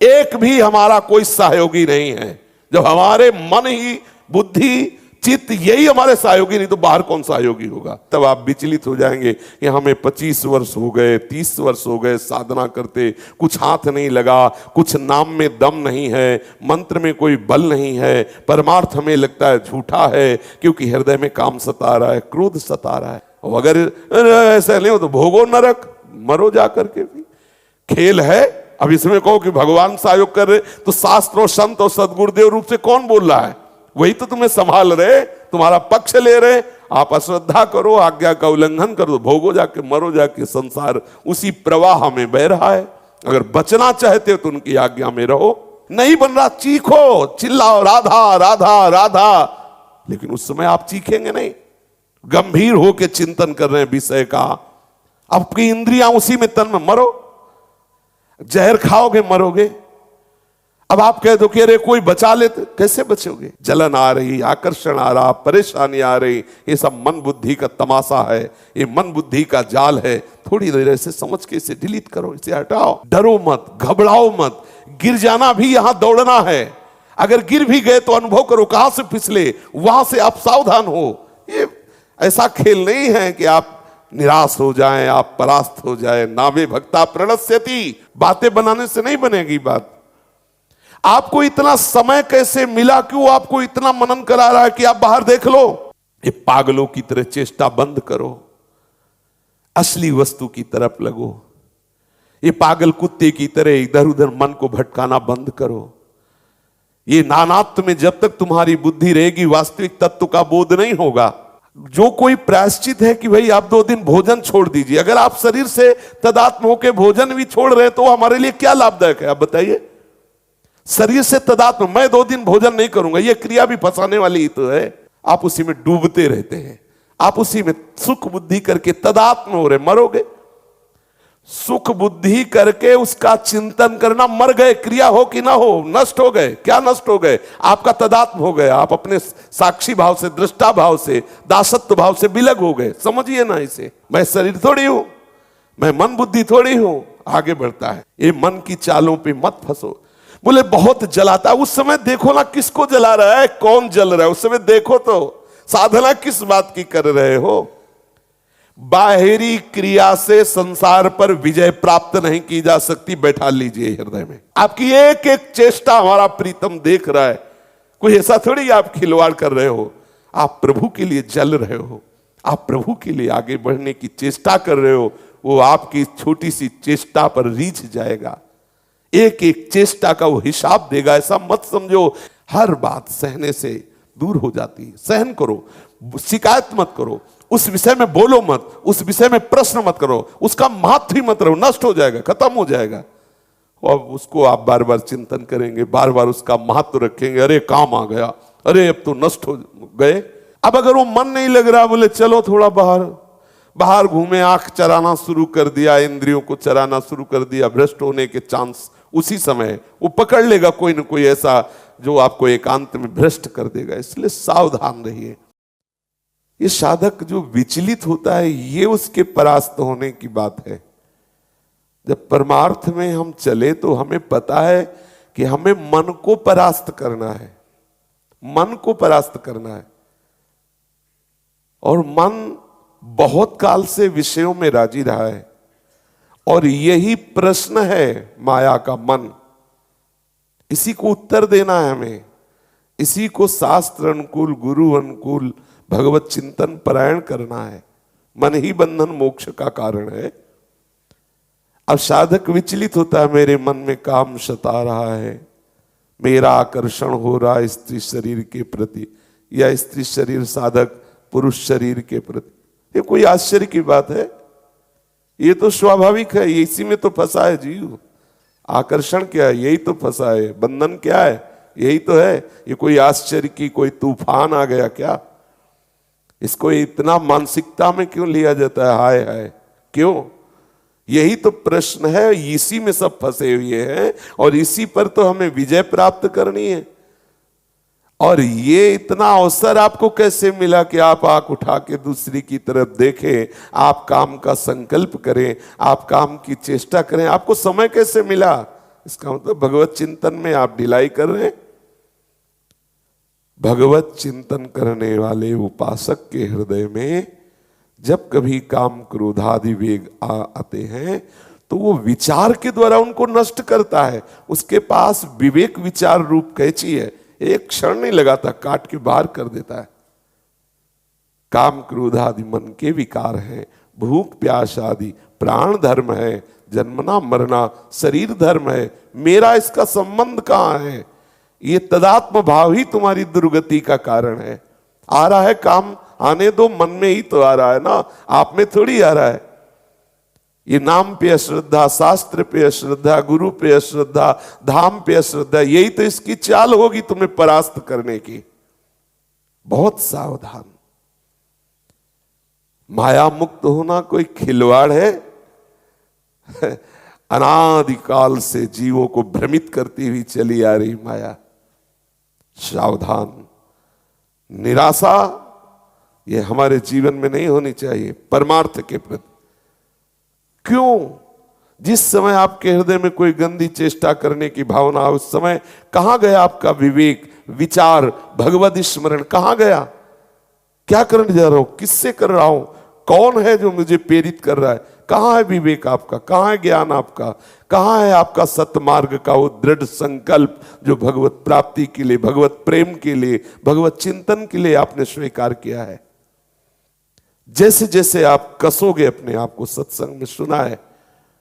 एक भी हमारा कोई सहयोगी नहीं है। जब हमारे मन ही, बुद्धि, चित्त यही हमारे सहयोगी, नहीं तो बाहर कौन सहयोगी होगा। तब आप विचलित हो जाएंगे कि हमें 25 वर्ष हो गए, 30 वर्ष हो गए साधना करते, कुछ हाथ नहीं लगा, कुछ नाम में दम नहीं है, मंत्र में कोई बल नहीं है, परमार्थ हमें लगता है झूठा है, क्योंकि हृदय में काम सता रहा है, क्रोध सता रहा है। और अगर ऐसा नहीं हो तो भोगो नरक, मरो जा करके भी। खेल है। अब इसमें कहो कि भगवान सहयोग कर रहे, तो शास्त्र और संत और सदगुरुदेव रूप से कौन बोल रहा है? वही तो तुम्हें संभाल रहे, तुम्हारा पक्ष ले रहे। आप अश्रद्धा करो, आज्ञा का उल्लंघन करो, भोगो जाके, मरो जाके। संसार उसी प्रवाह में बह रहा है। अगर बचना चाहते हो तो उनकी आज्ञा में रहो। नहीं बन रहा, चीखो, चिल्लाओ, राधा राधा राधा। लेकिन उस समय आप चीखेंगे नहीं, गंभीर होकर चिंतन कर रहे हैं विषय का। आपकी इंद्रियां उसी में तन में, मरो। जहर खाओगे मरोगे। अब आप कह दो कि अरे कोई बचा लेते, कैसे बचोगे? जलन आ रही, आकर्षण आ रहा, परेशानी आ रही, ये सब मन बुद्धि का तमाशा है, ये मन बुद्धि का जाल है। थोड़ी देर ऐसे समझ के इसे डिलीट करो, इसे हटाओ। डरो मत, घबराओ मत। गिर जाना भी यहां दौड़ना है। अगर गिर भी गए तो अनुभव करो कहां से फिसले, वहां से आप सावधान हो। ये ऐसा खेल नहीं है कि आप निराश हो जाएं, आप परास्त हो जाएं। नावे भक्ता प्रणश्यति, बातें बनाने से नहीं बनेगी बात। आपको इतना समय कैसे मिला? क्यों आपको इतना मनन करा रहा है कि आप बाहर देख लो? ये पागलों की तरह चेष्टा बंद करो, असली वस्तु की तरफ लगो। ये पागल कुत्ते की तरह इधर उधर मन को भटकाना बंद करो। ये नानात्व में जब तक तुम्हारी बुद्धि रहेगी, वास्तविक तत्व का बोध नहीं होगा। जो कोई प्रायश्चित है कि भाई आप 2 दिन भोजन छोड़ दीजिए, अगर आप शरीर से तदात्म होकर भोजन भी छोड़ रहे हैं तो हमारे लिए क्या लाभदायक है? आप बताइए। शरीर से तदात्म, मैं 2 दिन भोजन नहीं करूंगा, यह क्रिया भी फंसाने वाली ही तो है। आप उसी में डूबते रहते हैं, आप उसी में सुख बुद्धि करके तदात्म हो रहे, मरोगे। सुख बुद्धि करके उसका चिंतन करना, मर गए। क्रिया हो कि ना हो, नष्ट हो गए। क्या नष्ट हो गए? आपका तदात्म हो गया। आप अपने साक्षी भाव से, दृष्टा भाव से, दासत्व भाव से विलग हो गए। समझिए ना इसे। मैं शरीर थोड़ी हूं, मैं मन बुद्धि थोड़ी हूं। आगे बढ़ता है। ये मन की चालों पे मत फंसो। बोले बहुत जलाता है। उस समय देखो ना किसको जला रहा है, कौन जल रहा है, उस समय देखो तो। साधना किस बात की कर रहे हो? बाहरी क्रिया से संसार पर विजय प्राप्त नहीं की जा सकती। बैठा लीजिए हृदय में। आपकी एक एक चेष्टा हमारा प्रीतम देख रहा है। कोई ऐसा थोड़ी आप खिलवाड़ कर रहे हो। आप प्रभु के लिए जल रहे हो, आप प्रभु के लिए आगे बढ़ने की चेष्टा कर रहे हो। वो आपकी छोटी सी चेष्टा पर रीझ जाएगा। एक एक चेष्टा का वो हिसाब देगा। ऐसा मत समझो हर बात सहने से दूर हो जाती है। सहन करो, शिकायत मत करो, उस विषय में बोलो मत, उस विषय में प्रश्न मत करो, उसका महत्व ही मत रहो। नष्ट हो जाएगा, खत्म हो जाएगा। और उसको आप बार बार चिंतन करेंगे, बार बार उसका महत्व रखेंगे। अरे काम आ गया, अरे अब तो नष्ट हो गए। अब अगर वो मन नहीं लग रहा, बोले चलो थोड़ा बाहर घूमे, आंख चराना शुरू कर दिया, इंद्रियों को चराना शुरू कर दिया, भ्रष्ट होने के चांस उसी समय वो पकड़ लेगा कोई ना कोई ऐसा जो आपको एकांत में भ्रष्ट कर देगा। इसलिए सावधान रहिए। ये साधक जो विचलित होता है, ये उसके परास्त होने की बात है। जब परमार्थ में हम चले तो हमें पता है कि हमें मन को परास्त करना है, मन को परास्त करना है। और मन बहुत काल से विषयों में राजी रहा है, और यही प्रश्न है माया का। मन, इसी को उत्तर देना है हमें, इसी को शास्त्र अनुकूल, गुरु अनुकूल, भगवत चिंतन परायण करना है। मन ही बंधन मोक्ष का कारण है। अब साधक विचलित होता है, मेरे मन में काम सता रहा है, मेरा आकर्षण हो रहा है स्त्री शरीर के प्रति, या स्त्री शरीर साधक पुरुष शरीर के प्रति। ये कोई आश्चर्य की बात है? ये तो स्वाभाविक है। इसी में तो फंसा है जीव। आकर्षण क्या है? यही तो फंसा है। बंधन क्या है? यही तो है। ये कोई आश्चर्य की कोई तूफान आ गया क्या? इसको इतना मानसिकता में क्यों लिया जाता है? हाय हाय क्यों? यही तो प्रश्न है। इसी में सब फंसे हुए हैं, और इसी पर तो हमें विजय प्राप्त करनी है। और ये इतना अवसर आपको कैसे मिला कि आप आंख उठा के दूसरी की तरफ देखें, आप काम का संकल्प करें, आप काम की चेष्टा करें? आपको समय कैसे मिला? इसका मतलब भगवत चिंतन में आप ढिलाई कर रहे हैं। भगवत चिंतन करने वाले उपासक के हृदय में जब कभी काम क्रोधादि वेग आते हैं तो वो विचार के द्वारा उनको नष्ट करता है। उसके पास विवेक विचार रूप कैंची है, एक क्षण नहीं लगाता, काट के बाहर कर देता है। काम क्रोध आदि मन के विकार हैं, भूख प्यास आदि प्राण धर्म है, जन्मना मरना शरीर धर्म है, मेरा इसका संबंध कहां है? ये तदात्म भाव ही तुम्हारी दुर्गति का कारण है। आ रहा है काम, आने दो, मन में ही तो आ रहा है ना, आप में थोड़ी आ रहा है। ये नाम पे अश्रद्धा, शास्त्र पे अश्रद्धा, गुरु पे अश्रद्धा, धाम पे अश्रद्धा, यही तो इसकी चाल होगी तुम्हें परास्त करने की। बहुत सावधान। माया मुक्त होना कोई खिलवाड़ है? अनादिकाल से जीवों को भ्रमित करती हुई चली आ रही माया। सावधान। निराशा ये हमारे जीवन में नहीं होनी चाहिए परमार्थ के प्रति। क्यों? जिस समय आपके हृदय में कोई गंदी चेष्टा करने की भावना, उस समय कहां गया आपका विवेक, विचार, भगवत स्मरण कहां गया? क्या करने जा रहा हूं, किससे कर रहा हूं, कौन है जो मुझे प्रेरित कर रहा है? कहां है विवेक आपका, कहां है ज्ञान आपका, कहां है आपका सतमार्ग का वो दृढ़ संकल्प जो भगवत प्राप्ति के लिए, भगवत प्रेम के लिए, भगवत चिंतन के लिए आपने स्वीकार किया है? जैसे जैसे आप कसोगे अपने आप को, सत्संग में सुना है,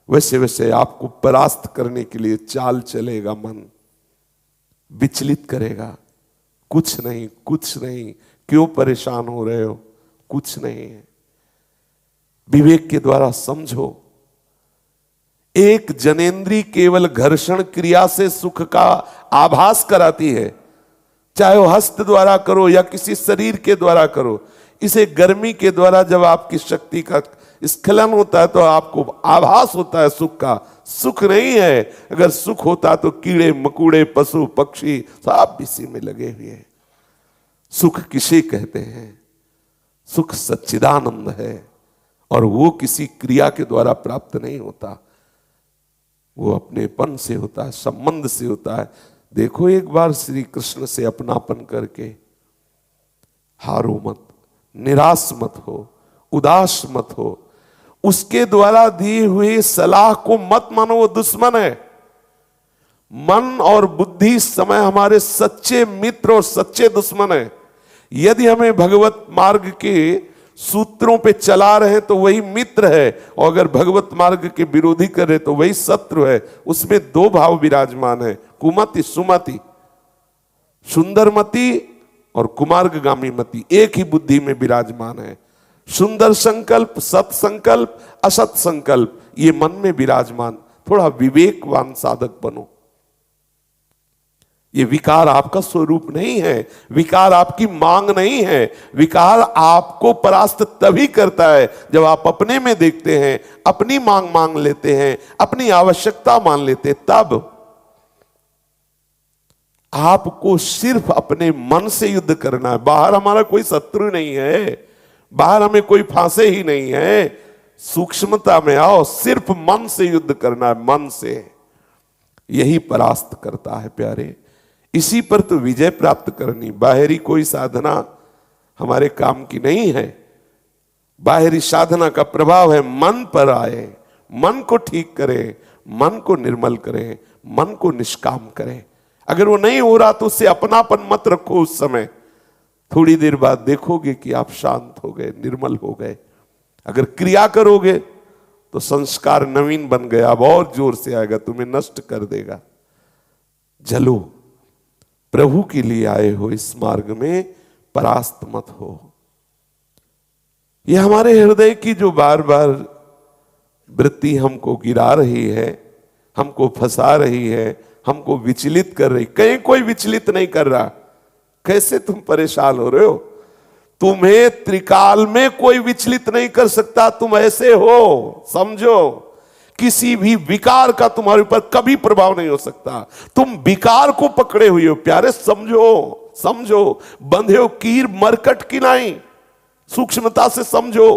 वैसे वैसे आपको परास्त करने के लिए चाल चलेगा। मन विचलित करेगा, कुछ नहीं कुछ नहीं, क्यों परेशान हो रहे हो, कुछ नहीं है। विवेक के द्वारा समझो। एक जनेंद्री केवल घर्षण क्रिया से सुख का आभास कराती है, चाहे वो हस्त द्वारा करो या किसी शरीर के द्वारा करो। इसे गर्मी के द्वारा जब आपकी शक्ति का स्खलन होता है तो आपको आभास होता है सुख का। सुख नहीं है। अगर सुख होता तो कीड़े मकोड़े पशु पक्षी सब इसी में लगे हुए हैं। सुख किसे कहते हैं? सुख सच्चिदानंद है और वो किसी क्रिया के द्वारा प्राप्त नहीं होता, वो अपनेपन से होता है, संबंध से होता है। देखो एक बार श्री कृष्ण से अपनापन करके हारो मत, निराश मत हो, उदास मत हो। उसके द्वारा दी हुई सलाह को मत मानो, वो दुश्मन है। मन और बुद्धि इस समय हमारे सच्चे मित्र और सच्चे दुश्मन है। यदि हमें भगवत मार्ग के सूत्रों पे चला रहे तो वही मित्र है, और अगर भगवत मार्ग के विरोधी करे तो वही शत्रु है। उसमें दो भाव विराजमान है, कुमति सुमति, सुंदरमति और कुमार्गगामी मति एक ही बुद्धि में विराजमान है। सुंदर संकल्प, सत संकल्प, असत संकल्प, ये मन में विराजमान। थोड़ा विवेकवान साधक बनो। ये विकार आपका स्वरूप नहीं है, विकार आपकी मांग नहीं है। विकार आपको परास्त तभी करता है जब आप अपने में देखते हैं, अपनी मांग मांग लेते हैं, अपनी आवश्यकता मान लेते हैं। तब आपको सिर्फ अपने मन से युद्ध करना है। बाहर हमारा कोई शत्रु नहीं है, बाहर हमें कोई फांसे ही नहीं है। सूक्ष्मता में आओ, सिर्फ मन से युद्ध करना है, मन से। यही परास्त करता है प्यारे। इसी पर तो विजय प्राप्त करनी। बाहरी कोई साधना हमारे काम की नहीं है। बाहरी साधना का प्रभाव है मन पर आए, मन को ठीक करे, मन को निर्मल करे, मन को निष्काम करे। अगर वो नहीं हो रहा तो उससे अपनापन मत रखो। उस समय थोड़ी देर बाद देखोगे कि आप शांत हो गए, निर्मल हो गए। अगर क्रिया करोगे तो संस्कार नवीन बन गया, अब और जोर से आएगा, तुम्हें नष्ट कर देगा। जलो, प्रभु के लिए आए हो, इस मार्ग में परास्त मत हो। यह हमारे हृदय की जो बार बार वृत्ति हमको गिरा रही है, हमको फंसा रही है, हमको विचलित कर रही। कहीं कोई विचलित नहीं कर रहा। कैसे तुम परेशान हो रहे हो? तुम्हें त्रिकाल में कोई विचलित नहीं कर सकता। तुम ऐसे हो, समझो। किसी भी विकार का तुम्हारे ऊपर कभी प्रभाव नहीं हो सकता। तुम विकार को पकड़े हुए हो प्यारे, समझो समझो। बंधे हो कीर मरकट की नहीं, सूक्ष्मता से समझो।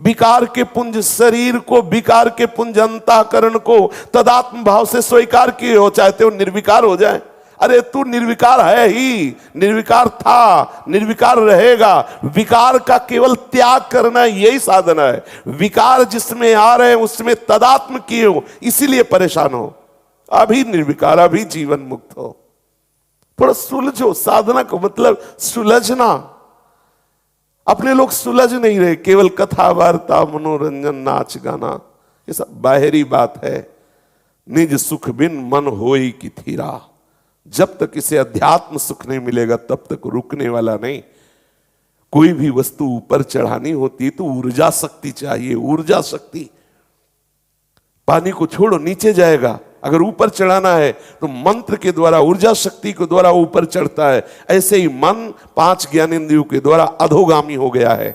विकार के पुंज शरीर को, विकार के पुंज अंतःकरण को तदात्म भाव से स्वीकार किए हो, चाहते हो निर्विकार हो जाए। अरे तू निर्विकार है ही, निर्विकार था, निर्विकार रहेगा। विकार का केवल त्याग करना यही साधना है। विकार जिसमें आ रहे हैं उसमें तदात्म किए हो, इसीलिए परेशान हो। अभी निर्विकार, अभी जीवन मुक्त हो। थोड़ा सुलझो। साधना को मतलब सुलझना। अपने लोग सुलझ नहीं रहे, केवल कथा वार्ता, मनोरंजन, नाच गाना, ये सब बाहरी बात है। निज सुख बिन मन होई की थीरा। जब तक इसे अध्यात्म सुख नहीं मिलेगा तब तक रुकने वाला नहीं। कोई भी वस्तु ऊपर चढ़ानी होती तो ऊर्जा शक्ति चाहिए, ऊर्जा शक्ति। पानी को छोड़ो नीचे जाएगा, अगर ऊपर चढ़ाना है तो मंत्र के द्वारा, ऊर्जा शक्ति के द्वारा ऊपर चढ़ता है। ऐसे ही मन 5 ज्ञानेंद्रियों के द्वारा अधोगामी हो गया है।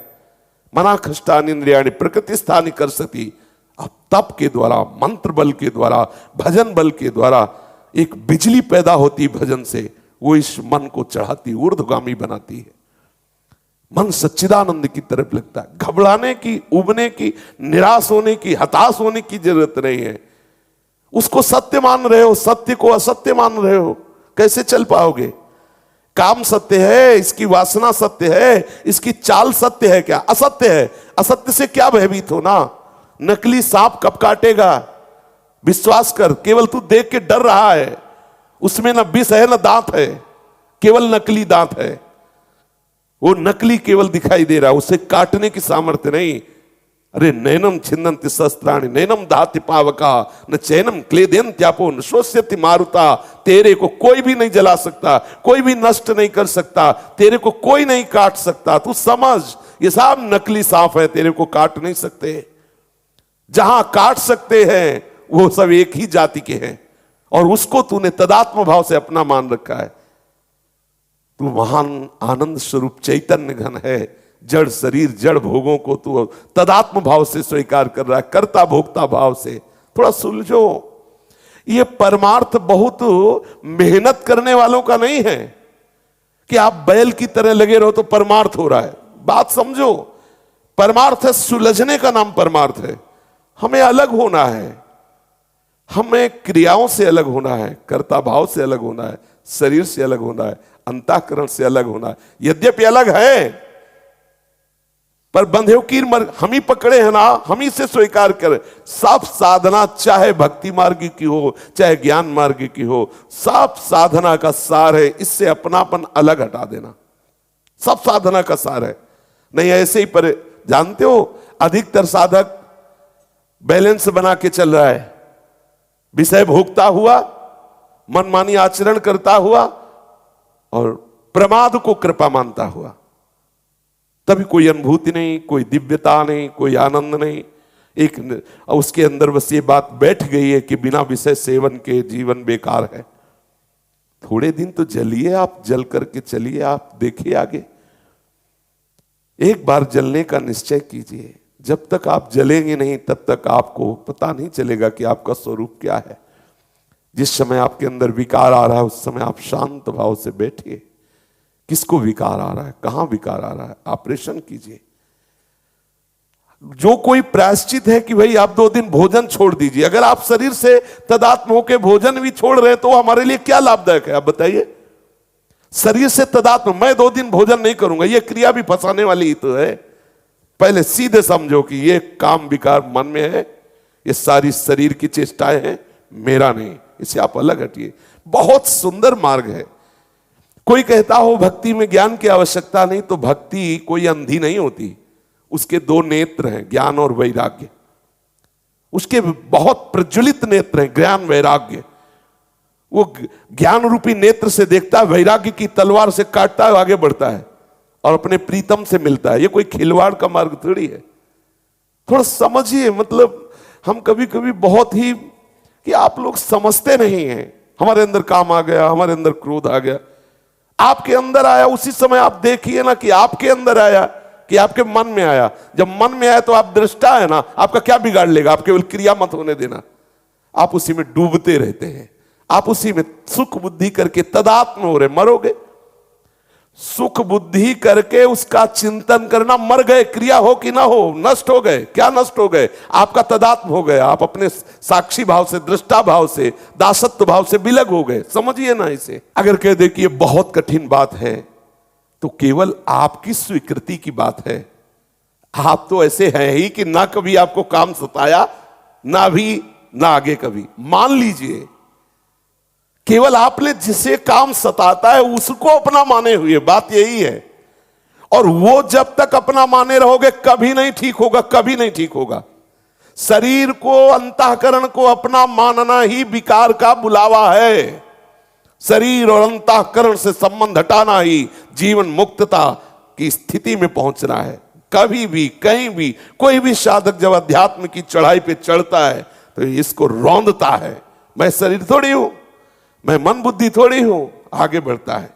मना खष्टानिंद्रियाणि प्रकृति स्थानी कर सती। अब तप के द्वारा, मंत्र बल के द्वारा, भजन बल के द्वारा एक बिजली पैदा होती भजन से, वो इस मन को चढ़ाती, ऊर्ध्वगामी बनाती है। मन सच्चिदानंद की तरफ लगता है। घबराने की, उबने की, निराश होने की, हताश होने की जरूरत नहीं है। उसको सत्य मान रहे हो, सत्य को असत्य मान रहे हो, कैसे चल पाओगे? काम सत्य है, इसकी वासना सत्य है, इसकी चाल सत्य है क्या? असत्य है। असत्य से क्या भयभीत हो ना। नकली सांप कब काटेगा? विश्वास कर, केवल तू देख के डर रहा है, उसमें ना विष है ना दांत है, केवल नकली दांत है। वो नकली केवल दिखाई दे रहा है, उसे काटने की सामर्थ्य नहीं। अरे नैनम छिन्नन्ति शस्त्राणि नैनम दाति पावका न चैनम क्लेदेन्त्यापो न शोष्यति मारुता। तेरे को कोई भी नहीं जला सकता, कोई भी नष्ट नहीं कर सकता, तेरे को कोई नहीं काट सकता। तू समझ, ये सब नकली सांप है, तेरे को काट नहीं सकते। जहां काट सकते हैं वो सब एक ही जाति के हैं, और उसको तूने तदात्म भाव से अपना मान रखा है। तू महान आनंद स्वरूप चैतन्य घन है। जड़ शरीर, जड़ भोगों को तू तदात्म भाव से स्वीकार कर रहा है, कर्ता भोक्ता भाव से। थोड़ा सुलझो। ये परमार्थ बहुत मेहनत करने वालों का नहीं है कि आप बैल की तरह लगे रहो तो परमार्थ हो रहा है। बात समझो, परमार्थ है, सुलझने का नाम परमार्थ है। हमें अलग होना है, हमें क्रियाओं से अलग होना है, कर्ता भाव से अलग होना है, शरीर से अलग होना है, अंतःकरण से अलग होना है। यद्यपि अलग है, पर बंधे कीर मर हम ही पकड़े हैं ना, हम ही से स्वीकार करें। सब साधना, चाहे भक्ति मार्ग की हो, चाहे ज्ञान मार्ग की हो, सब साधना का सार है इससे अपनापन अलग हटा देना। सब साधना का सार है। नहीं ऐसे ही पर जानते हो, अधिकतर साधक बैलेंस बना के चल रहा है, विषय भोगता हुआ, मनमानी आचरण करता हुआ और प्रमाद को कृपा मानता हुआ। तभी कोई अनुभूति नहीं, कोई दिव्यता नहीं, कोई आनंद नहीं। एक उसके अंदर बस ये बात बैठ गई है कि बिना विषय सेवन के जीवन बेकार है। थोड़े दिन तो जलिए आप, जल करके चलिए आप, देखिए आगे। एक बार जलने का निश्चय कीजिए। जब तक आप जलेंगे नहीं तब तक आपको पता नहीं चलेगा कि आपका स्वरूप क्या है। जिस समय आपके अंदर विकार आ रहा है उस समय आप शांत भाव से बैठिए। किसको विकार आ रहा है, कहां विकार आ रहा है, ऑपरेशन कीजिए। जो कोई प्रायश्चित है कि भाई आप 2 दिन भोजन छोड़ दीजिए, अगर आप शरीर से तदात्म होकर भोजन भी छोड़ रहे तो हमारे लिए क्या लाभदायक है, आप बताइए। शरीर से तदात्म, मैं 2 दिन भोजन नहीं करूंगा, यह क्रिया भी फंसाने वाली ही तो है। पहले सीधे समझो कि ये काम विकार मन में है, ये सारी शरीर की चेष्टाएं हैं, मेरा नहीं, इसे आप अलग हटिए। बहुत सुंदर मार्ग है। कोई कहता हो भक्ति में ज्ञान की आवश्यकता नहीं, तो भक्ति कोई अंधी नहीं होती। उसके 2 नेत्र हैं, ज्ञान और वैराग्य। उसके बहुत प्रज्वलित नेत्र हैं, ज्ञान वैराग्य। वो ज्ञान रूपी नेत्र से देखता है, वैराग्य की तलवार से काटता है, आगे बढ़ता है और अपने प्रीतम से मिलता है। ये कोई खिलवाड़ का मार्ग थोड़ी है। थोड़ा समझिए, मतलब हम कभी कभी बहुत ही कि आप लोग समझते नहीं हैं। हमारे अंदर काम आ गया, हमारे अंदर क्रोध आ गया, आपके अंदर आया, उसी समय आप देखिए ना कि आपके अंदर आया कि आपके मन में आया। जब मन में आया तो आप दृष्टा है ना, आपका क्या बिगाड़ लेगा, आप केवल क्रिया मत होने देना। आप उसी में डूबते रहते हैं, आप उसी में सुख बुद्धि करके तदात्म हो रहे, मरोगे। सुख बुद्धि करके उसका चिंतन करना, मर गए, क्रिया हो कि ना हो, नष्ट हो गए। क्या नष्ट हो गए? आपका तदात्म हो गया, आप अपने साक्षी भाव से, दृष्टा भाव से, दासत्व भाव से विलग हो गए। समझिए ना इसे। अगर कह दे कि ये बहुत कठिन बात है तो केवल आपकी स्वीकृति की बात है। आप तो ऐसे हैं ही कि ना कभी आपको काम सताया, ना भी ना आगे कभी। मान लीजिए केवल आपने जिसे काम सताता है उसको अपना माने हुए, बात यही है। और वो जब तक अपना माने रहोगे कभी नहीं ठीक होगा, कभी नहीं ठीक होगा। शरीर को, अंतःकरण को अपना मानना ही विकार का बुलावा है। शरीर और अंतःकरण से संबंध हटाना ही जीवन मुक्तता की स्थिति में पहुंचना है। कभी भी, कहीं भी कोई भी साधक जब अध्यात्म की चढ़ाई पे चढ़ता है तो इसको रौंदता है, मैं शरीर थोड़ी हूं, मैं मन बुद्धि थोड़ी हूं, आगे बढ़ता है।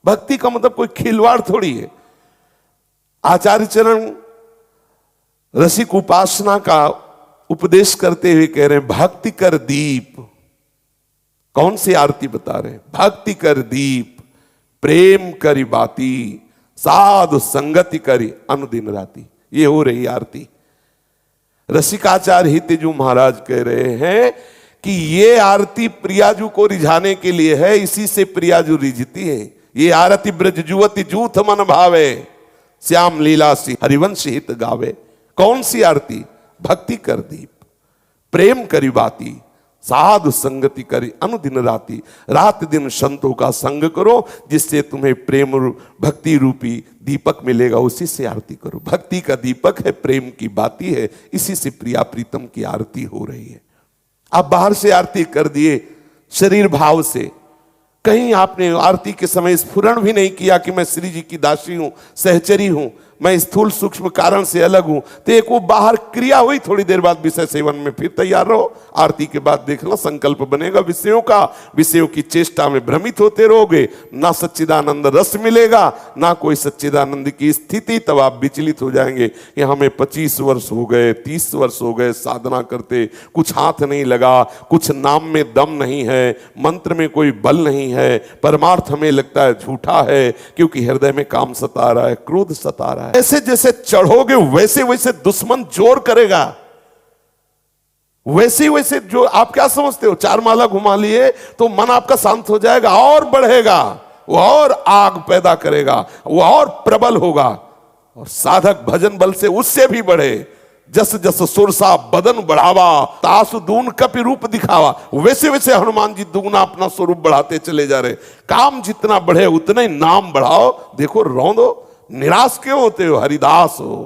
भक्ति का मतलब कोई खिलवाड़ थोड़ी है। आचार्य चरण रसिक उपासना का उपदेश करते हुए कह रहे हैं, भक्ति कर दीप। कौन सी आरती बता रहे हैं? भक्ति कर दीप, प्रेम करी बाती, साधु संगति करी अनुदिन राती। ये हो रही आरती। रसिकाचार्य हितेजू महाराज कह रहे हैं कि ये आरती प्रियाजू को रिझाने के लिए है, इसी से प्रियाजू रिझती है। ये आरती ब्रज जुवती जूथ मन भावे, श्याम लीला सी हरिवंश हित गावे। कौन सी आरती? भक्ति कर दीप, प्रेम करी बाती, साधु संगति करी अनुदिन राती। रात दिन संतों का संग करो, जिससे तुम्हें प्रेम भक्ति रूपी दीपक मिलेगा, उसी से आरती करो। भक्ति का दीपक है, प्रेम की बाती है, इसी से प्रिया प्रीतम की आरती हो रही है। आप बाहर से आरती कर दिए शरीर भाव से, कहीं आपने आरती के समय स्फुरण भी नहीं किया कि मैं श्री जी की दासी हूं, सहचरी हूं, मैं स्थूल सूक्ष्म कारण से अलग हूं, तो एक वो बाहर क्रिया हुई, थोड़ी देर बाद विषय सेवन में फिर तैयार रहो। आरती के बाद देखना संकल्प बनेगा विषयों का, विषयों की चेष्टा में भ्रमित होते रहोगे, ना सच्चिदानंद रस मिलेगा, ना कोई सच्चिदानंद की स्थिति। तब आप विचलित हो जाएंगे कि हमें 25 वर्ष हो गए, 30 वर्ष हो गए साधना करते, कुछ हाथ नहीं लगा, कुछ नाम में दम नहीं है, मंत्र में कोई बल नहीं है, परमार्थ हमें लगता है झूठा है, क्योंकि हृदय में काम सता रहा है, क्रोध सता रहा है। जैसे जैसे चढ़ोगे वैसे वैसे दुश्मन जोर करेगा, वैसे वैसे जो आप क्या समझते हो, 4 माला घुमा लिए तो मन आपका शांत हो जाएगा, और बढ़ेगा, वो और आग पैदा करेगा, वो और प्रबल होगा। और साधक भजन बल से उससे भी बढ़े। जस जस सुरसा बदन बढ़ावा, तासु दून कपि रूप दिखावा। वैसे वैसे हनुमान जी दुगना अपना स्वरूप बढ़ाते चले जा रहे। काम जितना बढ़े उतना ही नाम बढ़ाओ। देखो रौंदो, निराश क्यों होते हो? हरिदास हो,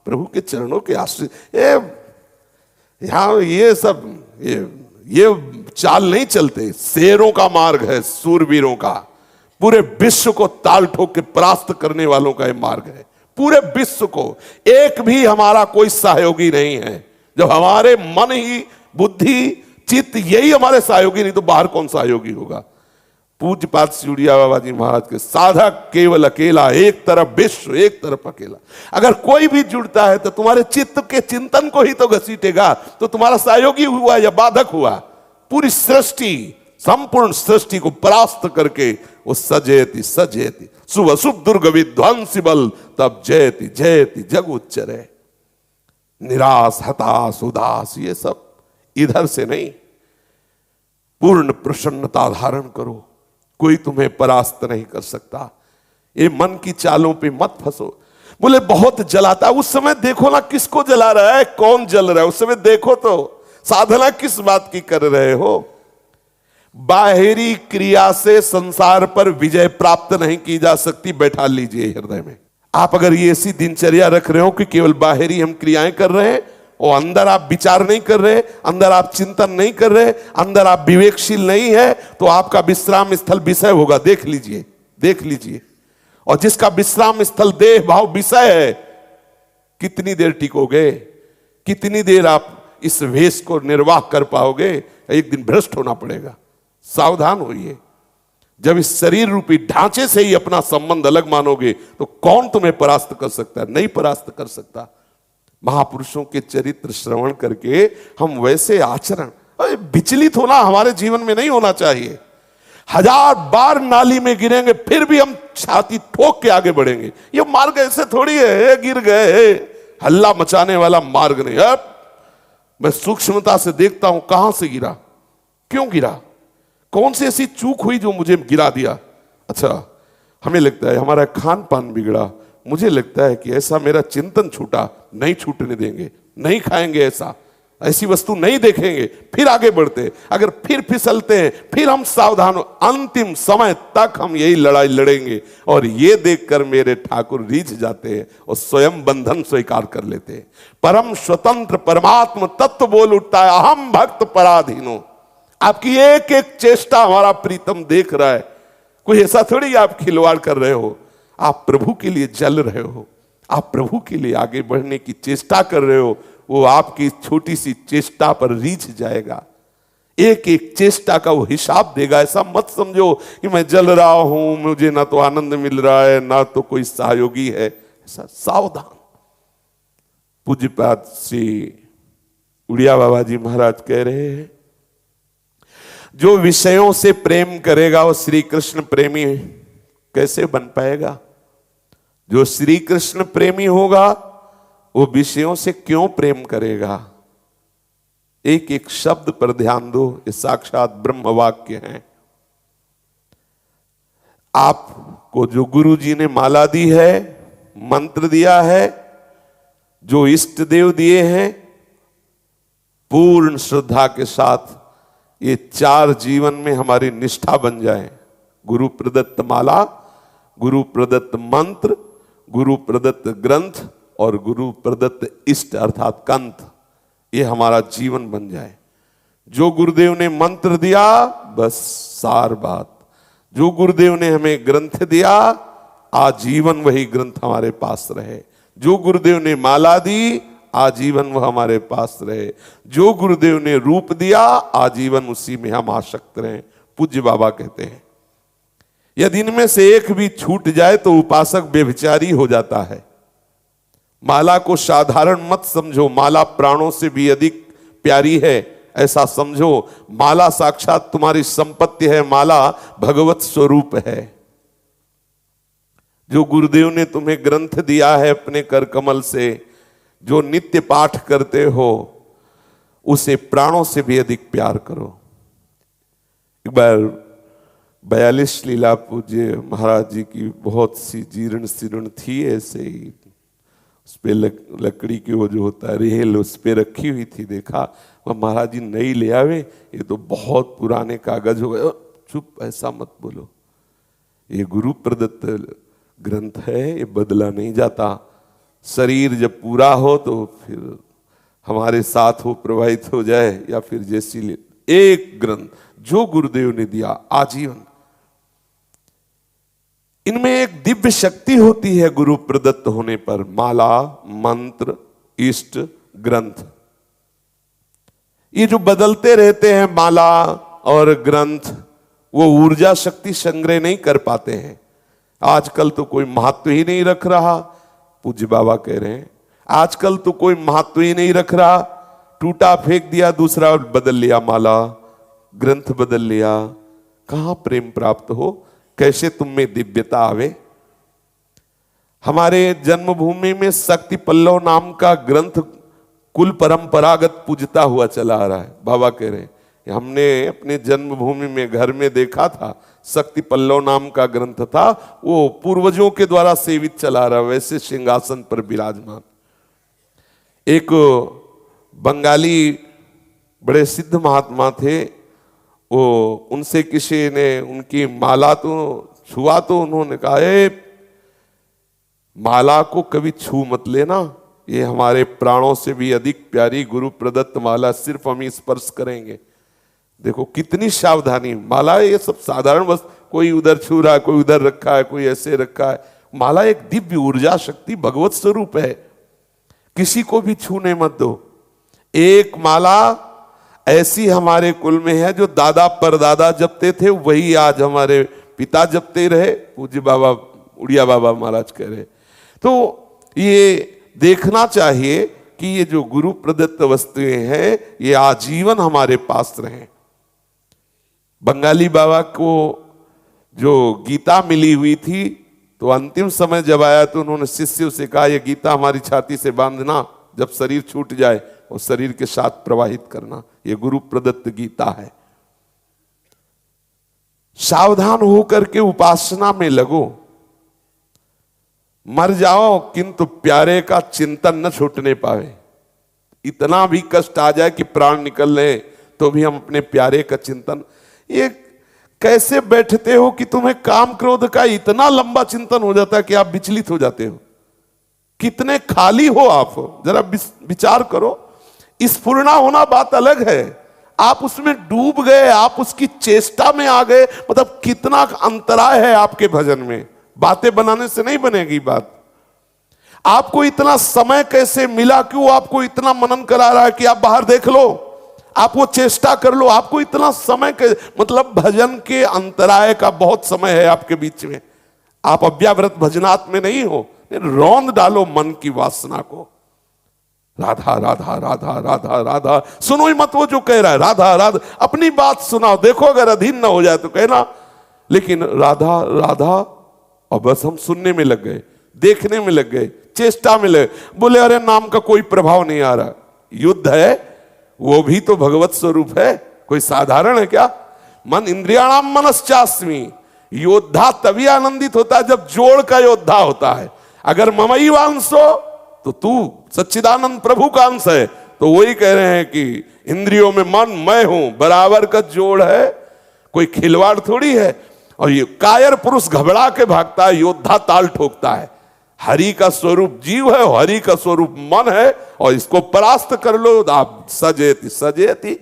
प्रभु के चरणों के आश्रित। यहां ये सब ये चाल नहीं चलते। शेरों का मार्ग है, सूरवीरों का, पूरे विश्व को ताल ठोक के परास्त करने वालों का ये मार्ग है। पूरे विश्व को, एक भी हमारा कोई सहयोगी नहीं है। जब हमारे मन ही, बुद्धि, चित्त यही हमारे सहयोगी, नहीं तो बाहर कौन सहयोगी होगा? पूज्यपाद सिउड़िया बाबा जी महाराज के साधक केवल अकेला, एक तरफ विश्व, एक तरफ अकेला। अगर कोई भी जुड़ता है तो तुम्हारे चित्त के चिंतन को ही तो घसीटेगा, तो तुम्हारा सहयोगी हुआ या बाधक हुआ? पूरी सृष्टि, संपूर्ण सृष्टि को परास्त करके वो सजेति सजेति शुभ शुभ दुर्ग विध्वंसी बल, तब जयति जयति जग उच्चरे। निराश, हताश, उदास, ये सब इधर से नहीं, पूर्ण प्रसन्नता धारण करो। कोई तुम्हें परास्त नहीं कर सकता। ये मन की चालों पे मत फंसो। बोले बहुत जलाता, उस समय देखो ना किसको जला रहा है, कौन जल रहा है, उस समय देखो तो साधना किस बात की कर रहे हो। बाहरी क्रिया से संसार पर विजय प्राप्त नहीं की जा सकती। बैठा लीजिए हृदय में। आप अगर ये ऐसी दिनचर्या रख रहे हो कि केवल बाहरी हम क्रियाएं कर रहे हैं और अंदर आप विचार नहीं कर रहे, अंदर आप चिंतन नहीं कर रहे, अंदर आप विवेकशील नहीं है, तो आपका विश्राम स्थल विषय होगा। देख लीजिए, देख लीजिए। और जिसका विश्राम स्थल देह भाव विषय है, कितनी देर टिकोगे? कितनी देर आप इस वेश को निर्वाह कर पाओगे? एक दिन भ्रष्ट होना पड़ेगा। सावधान होइए। जब इस शरीर रूपी ढांचे से ही अपना संबंध अलग मानोगे तो कौन तुम्हें परास्त कर सकता है? नहीं परास्त कर सकता। महापुरुषों के चरित्र श्रवण करके हम वैसे आचरण, विचलित होना हमारे जीवन में नहीं होना चाहिए। 1000 बार नाली में गिरेंगे फिर भी हम छाती ठोक के आगे बढ़ेंगे। ये मार्ग ऐसे थोड़ी है गिर गए, हल्ला मचाने वाला मार्ग नहीं। अब मैं सूक्ष्मता से देखता हूं कहां से गिरा, क्यों गिरा, कौन सी ऐसी चूक हुई जो मुझे गिरा दिया। अच्छा, हमें लगता है हमारा खान पान बिगड़ा, मुझे लगता है कि ऐसा मेरा चिंतन छूटा, नहीं छूटने देंगे, नहीं खाएंगे, ऐसी वस्तु नहीं देखेंगे, फिर आगे बढ़ते। अगर फिर फिसलते हैं फिर हम सावधान हो, अंतिम समय तक हम यही लड़ाई लड़ेंगे। और ये देखकर मेरे ठाकुर रीझ जाते हैं और स्वयं बंधन स्वीकार कर लेते हैं। परम स्वतंत्र परमात्मा तत्व बोल उठता है, अहम भक्त पराधीनो। आपकी एक एक चेष्टा हमारा प्रीतम देख रहा है। कोई ऐसा थोड़ी आप खिलवाड़ कर रहे हो, आप प्रभु के लिए जल रहे हो, आप प्रभु के लिए आगे बढ़ने की चेष्टा कर रहे हो। वो आपकी छोटी सी चेष्टा पर रीझ जाएगा, एक एक चेष्टा का वो हिसाब देगा। ऐसा मत समझो कि मैं जल रहा हूं, मुझे ना तो आनंद मिल रहा है ना तो कोई सहयोगी है। ऐसा सावधान। पूज्यपाद श्री उड़िया बाबा जी महाराज कह रहे हैं, जो विषयों से प्रेम करेगा वो श्री कृष्ण प्रेमी कैसे बन पाएगा। जो श्री कृष्ण प्रेमी होगा वो विषयों से क्यों प्रेम करेगा। एक एक शब्द पर ध्यान दो, ये साक्षात ब्रह्म वाक्य हैं। आपको जो गुरु जी ने माला दी है, मंत्र दिया है, जो इष्ट देव दिए हैं, पूर्ण श्रद्धा के साथ ये 4 जीवन में हमारी निष्ठा बन जाए। गुरु प्रदत्त माला, गुरु प्रदत्त मंत्र, गुरु प्रदत्त ग्रंथ और गुरु प्रदत्त इष्ट अर्थात कंठ, ये हमारा जीवन बन जाए। जो गुरुदेव ने मंत्र दिया बस सार बात, जो गुरुदेव ने हमें ग्रंथ दिया आजीवन वही ग्रंथ हमारे पास रहे। जो गुरुदेव ने माला दी आजीवन वह हमारे पास रहे। जो गुरुदेव ने रूप दिया आजीवन उसी में हम आसक्त रहे। पूज्य बाबा कहते हैं यदि इनमें से एक भी छूट जाए तो उपासक व्यभिचारी हो जाता है। माला को साधारण मत समझो, माला प्राणों से भी अधिक प्यारी है ऐसा समझो। माला साक्षात तुम्हारी संपत्ति है, माला भगवत स्वरूप है। जो गुरुदेव ने तुम्हें ग्रंथ दिया है अपने कर कमल से, जो नित्य पाठ करते हो, उसे प्राणों से भी अधिक प्यार करो। एक बार 42 लीला पूज्य महाराज जी की बहुत सी जीर्ण शीर्ण थी, ऐसे ही उस पे लकड़ी की वो जो होता है रेल उस पे रखी हुई थी। देखा वह महाराज जी नई ले आवे, ये तो बहुत पुराने कागज हो गए। चुप, ऐसा मत बोलो, ये गुरु प्रदत्त ग्रंथ है, ये बदला नहीं जाता। शरीर जब पूरा हो तो फिर हमारे साथ वो प्रवाहित हो जाए या फिर जैसी एक ग्रंथ जो गुरुदेव ने दिया आजीवन। इनमें एक दिव्य शक्ति होती है गुरु प्रदत्त होने पर। माला, मंत्र, इष्ट, ग्रंथ, ये जो बदलते रहते हैं माला और ग्रंथ, वो ऊर्जा शक्ति संग्रह नहीं कर पाते हैं। आजकल तो कोई महत्व ही नहीं रख रहा। पूज्य बाबा कह रहे हैं आजकल तो कोई महत्व ही नहीं रख रहा। टूटा फेंक दिया, दूसरा बदल लिया, माला ग्रंथ बदल लिया। कहां प्रेम प्राप्त हो, कैसे तुम में दिव्यता आवे। हमारे जन्मभूमि में शक्ति पल्लव नाम का ग्रंथ कुल परंपरागत पूजता हुआ चला आ रहा है। बाबा कह रहे हैं हमने अपने जन्मभूमि में घर में देखा था, शक्ति पल्लव नाम का ग्रंथ था, वो पूर्वजों के द्वारा सेवित चला रहा, वैसे सिंहासन पर विराजमान। एक बंगाली बड़े सिद्ध महात्मा थे, वो उनसे किसी ने उनकी माला तो छुआ तो उन्होंने कहा माला को कभी छू मत लेना, ये हमारे प्राणों से भी अधिक प्यारी गुरु प्रदत्त माला, सिर्फ हम स्पर्श करेंगे। देखो कितनी सावधानी। माला ये सब साधारण बस, कोई उधर छू रहा है, कोई उधर रखा है, कोई ऐसे रखा है। माला एक दिव्य ऊर्जा शक्ति भगवत स्वरूप है, किसी को भी छूने मत दो। एक माला ऐसी हमारे कुल में है जो दादा परदादा जपते थे, वही आज हमारे पिता जपते रहे। पूज्य बाबा उड़िया बाबा महाराज कह रहे। तो ये देखना चाहिए कि ये जो गुरु प्रदत्त वस्तुएं हैं ये आजीवन हमारे पास रहें। बंगाली बाबा को जो गीता मिली हुई थी, तो अंतिम समय जब आया तो उन्होंने शिष्यों से कहा, यह गीता हमारी छाती से बांधना, जब शरीर छूट जाए और शरीर के साथ प्रवाहित करना। यह गुरु प्रदत्त गीता है। सावधान होकर के उपासना में लगो। मर जाओ किंतु प्यारे का चिंतन न छूटने पावे। इतना भी कष्ट आ जाए कि प्राण निकल ले तो भी हम अपने प्यारे का चिंतन। ये कैसे बैठते हो कि तुम्हें काम क्रोध का इतना लंबा चिंतन हो जाता है कि आप विचलित हो जाते हो? कितने खाली हो आप, जरा विचार करो। स्फुरना होना बात अलग है, आप उसमें डूब गए, आप उसकी चेष्टा में आ गए, मतलब कितना अंतराय है आपके भजन में। बातें बनाने से नहीं बनेगी बात। आपको इतना समय कैसे मिला, क्यों आपको इतना मनन करा रहा है कि आप बाहर देख लो, आप वो चेष्टा कर लो। आपको इतना समय के मतलब भजन के अंतराय का बहुत समय है आपके बीच में। आप अव्याव्रत भजनात् में नहीं हो। रौंद डालो मन की वासना को। राधा राधा राधा राधा राधा सुनो ही मत वो जो कह रहा है राधा राधा। अपनी बात सुनाओ, देखो अगर अधीन ना हो जाए तो कहना। लेकिन राधा राधा और बस हम सुनने में लग गए, देखने में लग गए, चेष्टा में लगे। बोले अरे नाम का कोई प्रभाव नहीं आ रहा। युद्ध है, वो भी तो भगवत स्वरूप है, कोई साधारण है क्या? मन इंद्रियाणाम मनश्चास्मि। योद्धा तभी आनंदित होता है जब जोड़ का योद्धा होता है। अगर ममई वांसो तो तू सच्चिदानंद प्रभु का अंश है। तो वही कह रहे हैं कि इंद्रियों में मन मैं हूं, बराबर का जोड़ है, कोई खिलवाड़ थोड़ी है। और ये कायर पुरुष घबरा के भागता है, योद्धा ताल ठोकता है। हरि का स्वरूप जीव है, हरि का स्वरूप मन है, और इसको परास्त कर लो। आप सजेति सजेति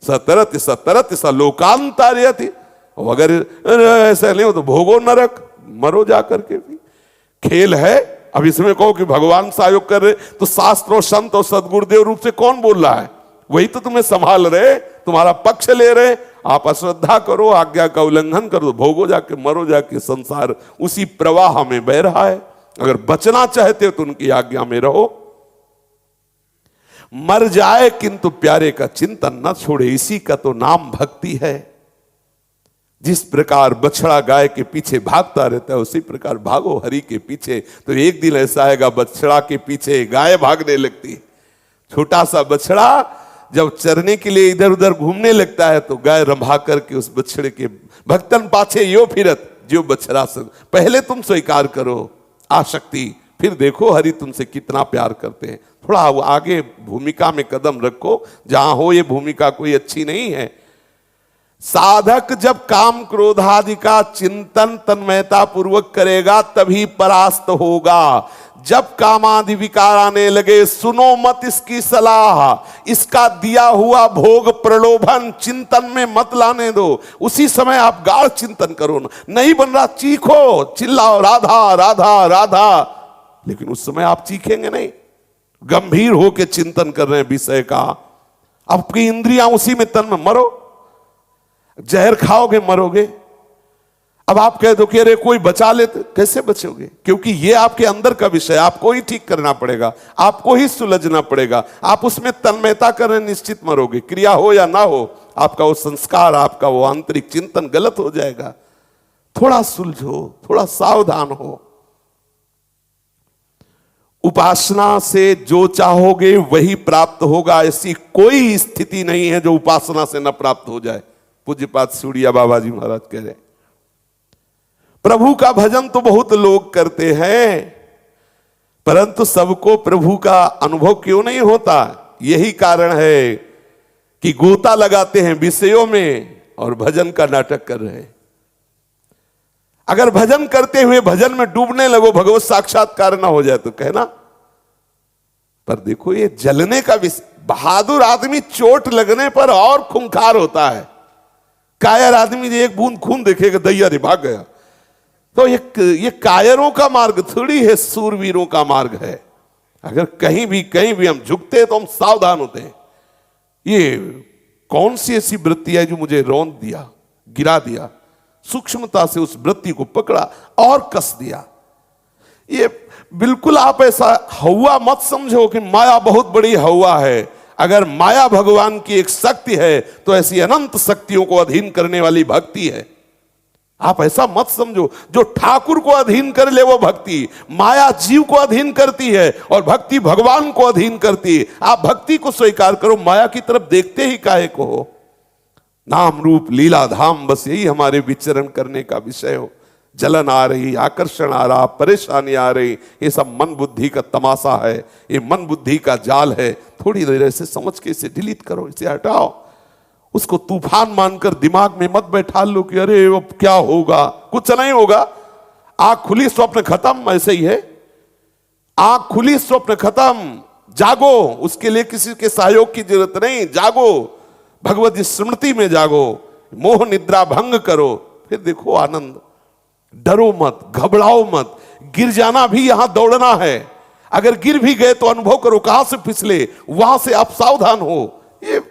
सतरति सतरति स लोकांतरयति। अगर ऐसा नहीं हो तो भोगो नरक, मरो जा करके भी। खेल है। अब इसमें कहो कि भगवान सहयोग कर रहे, तो शास्त्र और संत और सदगुरुदेव रूप से कौन बोल रहा है? वही तो तुम्हें संभाल रहे, तुम्हारा पक्ष ले रहे। आप अश्रद्धा करो, आज्ञा का उल्लंघन करो, भोगो जाके, मरो जाके। संसार उसी प्रवाह में बह रहा है। अगर बचना चाहते हो तो उनकी आज्ञा में रहो। मर जाए किंतु प्यारे का चिंतन न छोड़े, इसी का तो नाम भक्ति है। जिस प्रकार बछड़ा गाय के पीछे भागता रहता है, उसी प्रकार भागो हरि के पीछे। तो एक दिन ऐसा आएगा बछड़ा के पीछे गाय भागने लगती है। छोटा सा बछड़ा जब चरने के लिए इधर उधर घूमने लगता है तो गाय रंभा करके उस बछड़े के भक्तन पाछे यो फिरत जो बछड़ा से। पहले तुम स्वीकार करो आसक्ति, फिर देखो हरि तुमसे कितना प्यार करते हैं। थोड़ा आगे भूमिका में कदम रखो, जहां हो ये भूमिका कोई अच्छी नहीं है। साधक जब काम क्रोधादि का चिंतन तन्मयता पूर्वक करेगा तभी परास्त होगा। जब कामादि विकार आने लगे, सुनो मत इसकी सलाह, इसका दिया हुआ भोग प्रलोभन चिंतन में मत लाने दो। उसी समय आप गाढ़ चिंतन करो। नहीं बन रहा, चीखो, चिल्लाओ राधा राधा राधा। लेकिन उस समय आप चीखेंगे नहीं, गंभीर होकर चिंतन कर रहे हैं विषय का। आपकी इंद्रियां उसी में तन में। मरो, जहर खाओगे मरोगे। अब आप कह दो कि अरे कोई बचा लेते, कैसे बचोगे? क्योंकि ये आपके अंदर का विषय, आपको ही ठीक करना पड़ेगा, आपको ही सुलझना पड़ेगा। आप उसमें तन्मयता करें, निश्चित मरोगे। क्रिया हो या ना हो, आपका वो संस्कार, आपका वो आंतरिक चिंतन गलत हो जाएगा। थोड़ा सुलझो, थोड़ा सावधान हो। उपासना से जो चाहोगे वही प्राप्त होगा। ऐसी कोई स्थिति नहीं है जो उपासना से न प्राप्त हो जाए। पूज्यपाद सूड़िया बाबा जी महाराज कह रहे हैं, प्रभु का भजन तो बहुत लोग करते हैं, परंतु सबको प्रभु का अनुभव क्यों नहीं होता? यही कारण है कि गोता लगाते हैं विषयों में और भजन का नाटक कर रहे हैं। अगर भजन करते हुए भजन में डूबने लगो, भगवत साक्षात्कार ना हो जाए तो कहना। पर देखो ये जलने का विषय। बहादुर आदमी चोट लगने पर और खूंखार होता है। कायर आदमी एक बूंद खून देखेगा, दैया रे भाग गया। तो ये कायरों का मार्ग थोड़ी है, सूरवीरों का मार्ग है। अगर कहीं भी हम झुकते हैं तो हम सावधान होते हैं। ये कौन सी ऐसी वृत्ति है जो मुझे रौंद दिया, गिरा दिया? सूक्ष्मता से उस वृत्ति को पकड़ा और कस दिया। ये बिल्कुल आप ऐसा हवा मत समझो कि माया बहुत बड़ी हवा है। अगर माया भगवान की एक शक्ति है तो ऐसी अनंत शक्तियों को अधीन करने वाली भक्ति है। आप ऐसा मत समझो जो ठाकुर को अधीन कर ले वो भक्ति, माया जीव को अधीन करती है और भक्ति भगवान को अधीन करती है। आप भक्ति को स्वीकार करो, माया की तरफ देखते ही काहे को हो। नाम रूप लीला धाम, बस यही हमारे विचरण करने का विषय हो। जलन आ रही, आकर्षण आ रहा, परेशानी आ रही, ये सब मन बुद्धि का तमाशा है, ये मन बुद्धि का जाल है। थोड़ी देर ऐसे समझ के इसे डिलीट करो, इसे हटाओ। उसको तूफान मानकर दिमाग में मत बैठा लो कि अरे अब क्या होगा, कुछ नहीं होगा। आंख खुली स्वप्न खत्म, ऐसे ही है। आंख खुली स्वप्न खत्म, जागो। उसके लिए किसी के सहयोग की जरूरत नहीं, जागो, भगवत स्मृति में जागो, मोह निद्रा भंग करो, फिर देखो आनंद। डरो मत, घबराओ मत। गिर जाना भी यहां दौड़ना है। अगर गिर भी गए तो अनुभव करो कहां से फिसले, वहां से आप सावधान हो। ये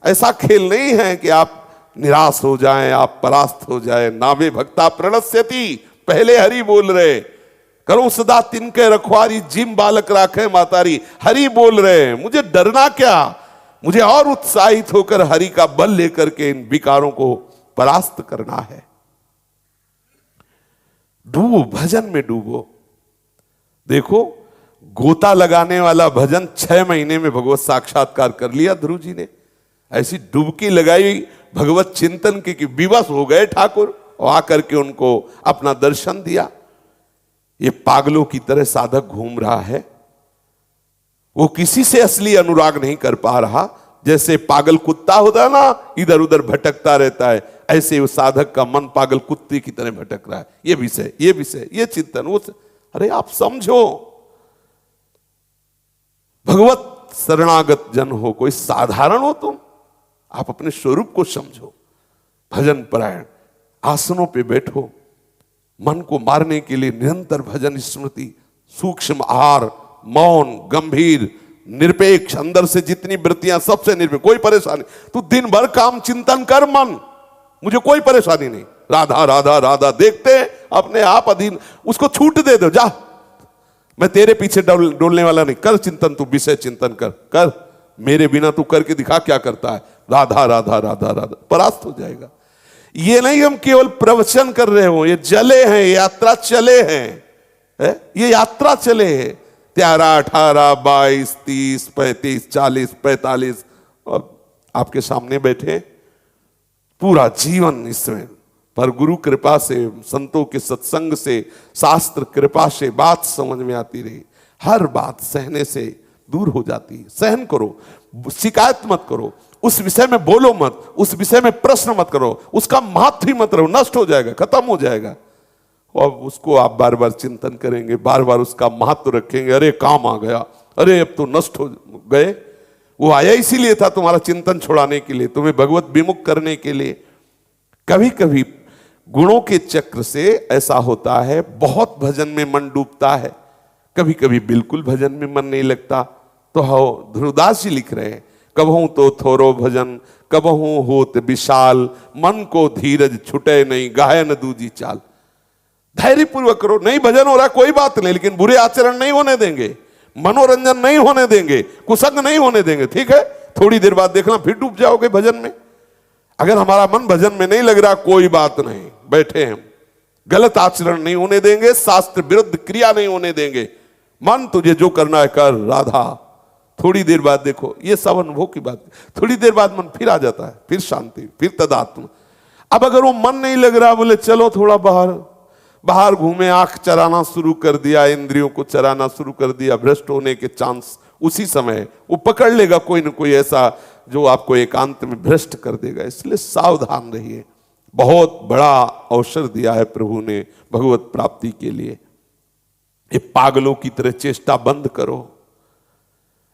ऐसा खेल नहीं है कि आप निराश हो जाएं, आप परास्त हो जाएं। नावे भक्ता प्रणश्यति, पहले हरि बोल रहे। करो सदा तिनके रखवारी, जिम बालक राखे मातारी। हरि बोल रहे, मुझे डरना क्या, मुझे और उत्साहित होकर हरि का बल लेकर के इन विकारों को परास्त करना है। डूबो, भजन में डूबो। देखो, गोता लगाने वाला भजन 6 महीने में भगवत साक्षात्कार कर लिया ध्रुव जी ने। ऐसी डुबकी लगाई भगवत चिंतन की कि विवश हो गए ठाकुर और आकर के उनको अपना दर्शन दिया। ये पागलों की तरह साधक घूम रहा है, वो किसी से असली अनुराग नहीं कर पा रहा। जैसे पागल कुत्ता होता है ना, इधर उधर भटकता रहता है, ऐसे वो साधक का मन पागल कुत्ते की तरह भटक रहा है। ये विषय, ये विषय, ये चिंतन, वो। अरे आप समझो, भगवत शरणागत जन हो, कोई साधारण हो तुम? आप अपने स्वरूप को समझो। भजन परायण, आसनों पे बैठो, मन को मारने के लिए निरंतर भजन स्मृति, सूक्ष्म आहार, मौन, गंभीर, निरपेक्ष, अंदर से जितनी वृत्तियां सबसे निरपेक्ष, कोई परेशानी। तू दिन भर काम चिंतन कर मन, मुझे कोई परेशानी नहीं। राधा राधा राधा देखते अपने आप अधीन, उसको छूट दे दो, जा, मैं तेरे पीछे डोलने वाला नहीं। कर चिंतन, तू विषय चिंतन कर, मेरे बिना तू करके दिखा क्या करता है। राधा राधा राधा राधा, परास्त हो जाएगा। ये नहीं हम केवल प्रवचन कर रहे हो, ये जले हैं, यात्रा चले हैं, ये यात्रा चले हैं। 13, 18, 22, 30, 35, 40, 45 और आपके सामने बैठे, पूरा जीवन इसमें। पर गुरु कृपा से, संतों के सत्संग से, शास्त्र कृपा से बात समझ में आती रही। हर बात सहने से दूर हो जाती है। सहन करो, शिकायत मत करो, उस विषय में बोलो मत, उस विषय में प्रश्न मत करो, उसका महत्व ही मत रहो, नष्ट हो जाएगा, खत्म हो जाएगा। और उसको आप बार बार चिंतन करेंगे, बार बार उसका महत्व रखेंगे। अरे काम आ गया, अरे अब तो नष्ट हो गए। वो आया इसीलिए था तुम्हारा चिंतन छुड़ाने के लिए, तुम्हें भगवत विमुख करने के लिए। कभी कभी गुणों के चक्र से ऐसा होता है, बहुत भजन में मन डूबता है, कभी कभी बिल्कुल भजन में मन नहीं लगता। तो हो ध्रुवदास जी लिख रहे हैं, कबहू तो थोरो भजन, कबहू होत विशाल, मन को धीरज छुटे नहीं, गाय न दूजी चाल। धैर्य पूर्वक करो, नहीं भजन हो रहा कोई बात नहीं, लेकिन बुरे आचरण नहीं होने देंगे, मनोरंजन नहीं होने देंगे, कुसंग नहीं होने देंगे, ठीक है। थोड़ी देर बाद देखना फिर डूब जाओगे भजन में। अगर हमारा मन भजन में नहीं लग रहा, कोई बात नहीं, बैठे हैं, गलत आचरण नहीं होने देंगे, शास्त्र विरुद्ध क्रिया नहीं होने देंगे। मन तुझे जो करना है कर, राधा। थोड़ी देर बाद देखो, ये सब अनुभव की बात, थोड़ी देर बाद मन फिर आ जाता है, फिर शांति, फिर तदात्म। अब अगर वो मन नहीं लग रहा, बोले चलो थोड़ा बाहर घूमे, आंख चराना शुरू कर दिया, इंद्रियों को चराना शुरू कर दिया, भ्रष्ट होने के चांस उसी समय वो पकड़ लेगा कोई ना कोई ऐसा जो आपको एकांत में भ्रष्ट कर देगा। इसलिए सावधान रहिए। बहुत बड़ा अवसर दिया है प्रभु ने भगवत प्राप्ति के लिए। ये पागलों की तरह चेष्टा बंद करो,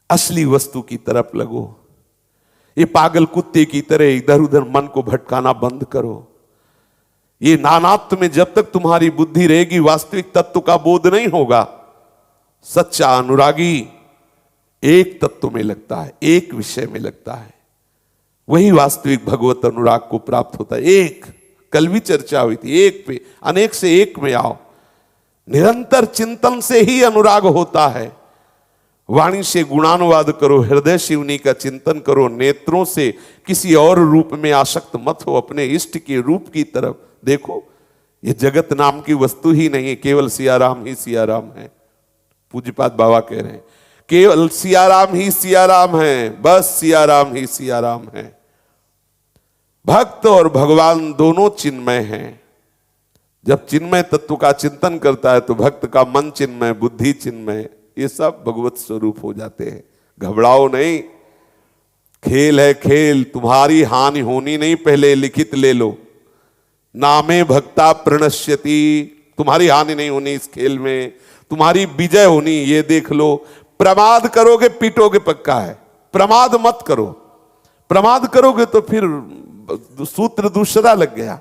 असली वस्तु की तरफ लगो। ये पागल कुत्ते की तरह इधर उधर मन को भटकाना बंद करो। ये नानात्व में जब तक तुम्हारी बुद्धि रहेगी, वास्तविक तत्व का बोध नहीं होगा। सच्चा अनुरागी एक तत्व में लगता है, एक विषय में लगता है, वही वास्तविक भगवत अनुराग को प्राप्त होता है। एक, कल भी चर्चा हुई थी, एक पे अनेक से एक में आओ। निरंतर चिंतन से ही अनुराग होता है। वाणी से गुणानुवाद करो, हृदय से उन्हीं का चिंतन करो, नेत्रों से किसी और रूप में आसक्त मत हो, अपने इष्ट के रूप की तरफ देखो। ये जगत नाम की वस्तु ही नहीं है, केवल सियाराम ही सियाराम है। पूज्यपाद बाबा कह रहे हैं केवल सियाराम ही सियाराम है, बस सियाराम ही सियाराम है। भक्त और भगवान दोनों चिन्मय हैं। जब चिन्मय तत्व का चिंतन करता है तो भक्त का मन चिन्मय, बुद्धि चिन्मय, ये सब भगवत स्वरूप हो जाते हैं। घबराओ नहीं, खेल है खेल, तुम्हारी हानि होनी नहीं, पहले लिखित ले लो। नामे भक्ता प्रणश्यति, तुम्हारी हानि नहीं होनी इस खेल में, तुम्हारी विजय होनी, ये देख लो। प्रमाद करोगे पीटोगे पक्का है, प्रमाद मत करो। प्रमाद करोगे तो फिर सूत्र दूसरा लग गया।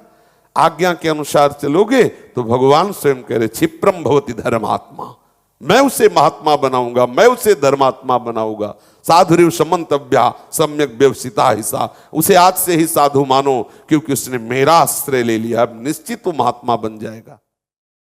आज्ञा के अनुसार चलोगे तो भगवान स्वयं कह रहे क्षिप्रम भवति धर्मात्मा, मैं उसे महात्मा बनाऊंगा, मैं उसे धर्मात्मा बनाऊंगा। साधुरिव समंतव्या सम्यक व्यवसिता हिसा, उसे आज से ही साधु मानो, क्योंकि उसने मेरा आश्रय ले लिया, अब निश्चित वो महात्मा बन जाएगा।